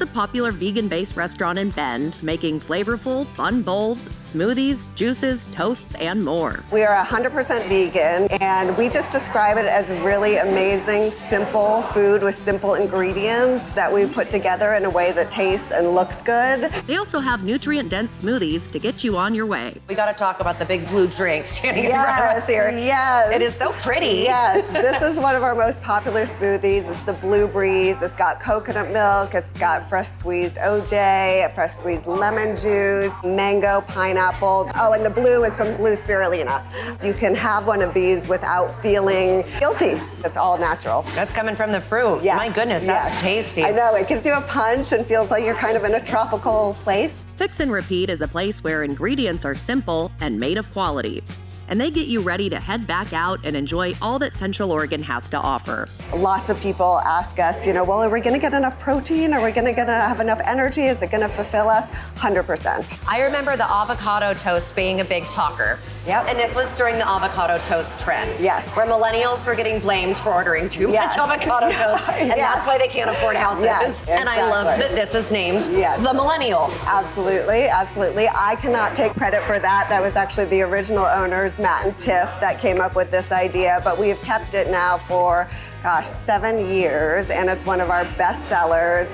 It's a popular vegan-based restaurant in Bend, making flavorful, fun bowls, smoothies, juices, toasts, and more. We are 100% vegan, and we just describe it as really amazing, simple food with simple ingredients that we put together in a way that tastes and looks good. They also have nutrient-dense smoothies to get you on your way. We got to talk about the big blue drink standing in front of us here. Yes. It is so pretty. Yes. This is one of our most popular smoothies. It's the Blue Breeze. It's got coconut milk. It's got fresh squeezed OJ, fresh squeezed lemon juice, mango, pineapple. Oh, and the blue is from blue spirulina. So you can have one of these without feeling guilty. It's all natural. That's coming from the fruit. Yes. My goodness, that's tasty. I know. It gives you a punch and feels like you're kind of in a tropical place. Fix and Repeat is a place where ingredients are simple and made of quality. And they get you ready to head back out and enjoy all that Central Oregon has to offer. Lots of people ask us, well, are we going to get enough protein? Are we going to have enough energy? Is it going to fulfill us? 100%. I remember the avocado toast being a big talker. Yep. And this was during the avocado toast trend. Yes. Where millennials were getting blamed for ordering too much avocado toast, and that's why they can't afford houses. Yes, And I love that this is named the Millennial. Absolutely, absolutely. I cannot take credit for that. That was actually the original owners, Matt and Tiff, that came up with this idea, but we have kept it now for 7 years, and it's one of our best sellers.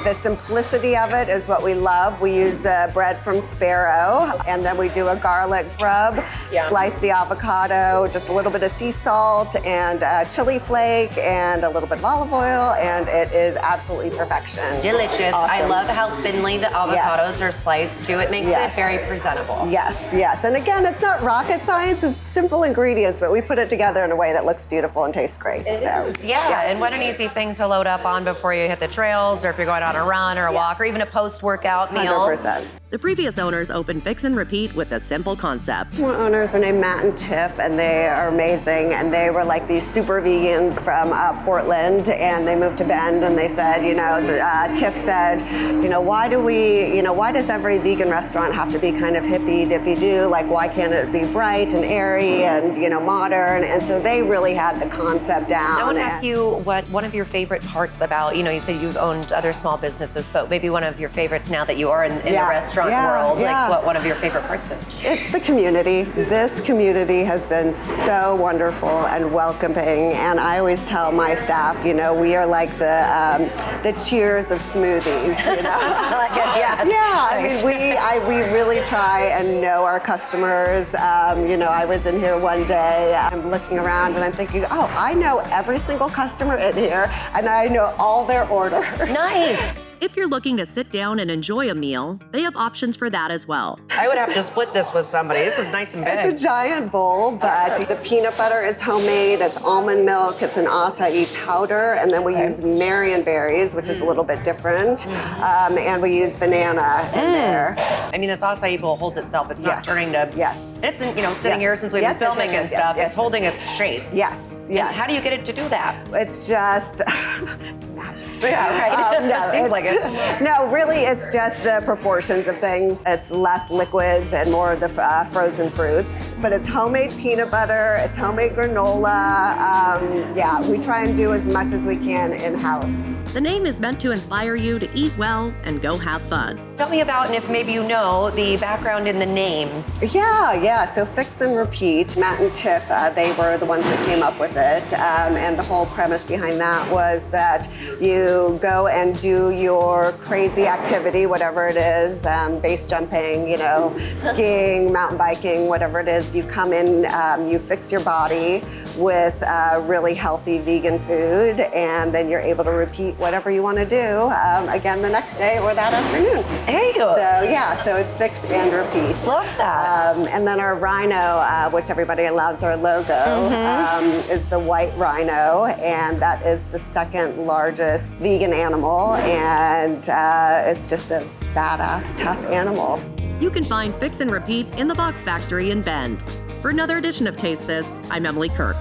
The simplicity of it is what we love. We use the bread from Sparrow, and then we do a garlic rub, slice the avocado, just a little bit of sea salt and chili flake and a little bit of olive oil, and it is absolutely perfection. Delicious. Awesome. I love how thinly the avocados are sliced too. It makes it very presentable. Yes, yes. And again, it's not rocket science, it's simple ingredients, but we put it together in a way that looks beautiful and tastes great. It is. Yeah, and what an easy thing to load up on before you hit the trails, or if you're going on a run or a walk, or even a post-workout meal. 100%. The previous owners opened Fix and Repeat with a simple concept. Two owners were named Matt and Tiff, and they are amazing, and they were like these super vegans from Portland, and they moved to Bend, and they said, Tiff said, why does every vegan restaurant have to be kind of hippie dippy-doo? Like, why can't it be bright and airy and, modern? And so they really had the concept down. I want to ask you what one of your favorite parts about, you said you've owned other small businesses, but maybe one of your favorites now that you are in the restaurant world, like what one of your favorite parts is? It's the community. This community has been so wonderful and welcoming, and I always tell my staff, we are like the Cheers of smoothies. I like it, yeah. Yeah, Nice. I mean, we really try and know our customers. I was in here one day, I'm looking around and I'm thinking, I know every single customer in here, and I know all their orders. Nice. If you're looking to sit down and enjoy a meal, they have options for that as well. I would have to split this with somebody. This is nice and big. It's a giant bowl, but the peanut butter is homemade. It's almond milk. It's an acai powder, and then we use Marion berries, which is a little bit different, and we use banana in there. I mean, this acai bowl holds itself. It's not turning to. Yes. It's been, sitting here since we've been filming and stuff. It's holding its shape. Yes. Yeah. How do you get it to do that? It's just it's magic. Yeah, right. No, Seems like it. No, really, it's just the proportions of things. It's less liquids and more of the frozen fruits. But it's homemade peanut butter. It's homemade granola. We try and do as much as we can in-house. The name is meant to inspire you to eat well and go have fun. Tell me about, and if maybe you know, the background in the name. Yeah. So Fix and Repeat, Matt and Tiff, they were the ones that came up with it. And the whole premise behind that was that you go and do your crazy activity, whatever it is, base jumping, skiing, mountain biking, whatever it is. You come in, you fix your body with really healthy vegan food, and then you're able to repeat whatever you want to do again the next day or that afternoon. There you go. So it's Fix and Repeat. Love that. And then our rhino, which everybody loves, our logo, is the white rhino, and that is the second largest vegan animal, and it's just a badass, tough animal. You can find Fix and Repeat in the Box Factory in Bend. For another edition of Taste This, I'm Emily Kirk.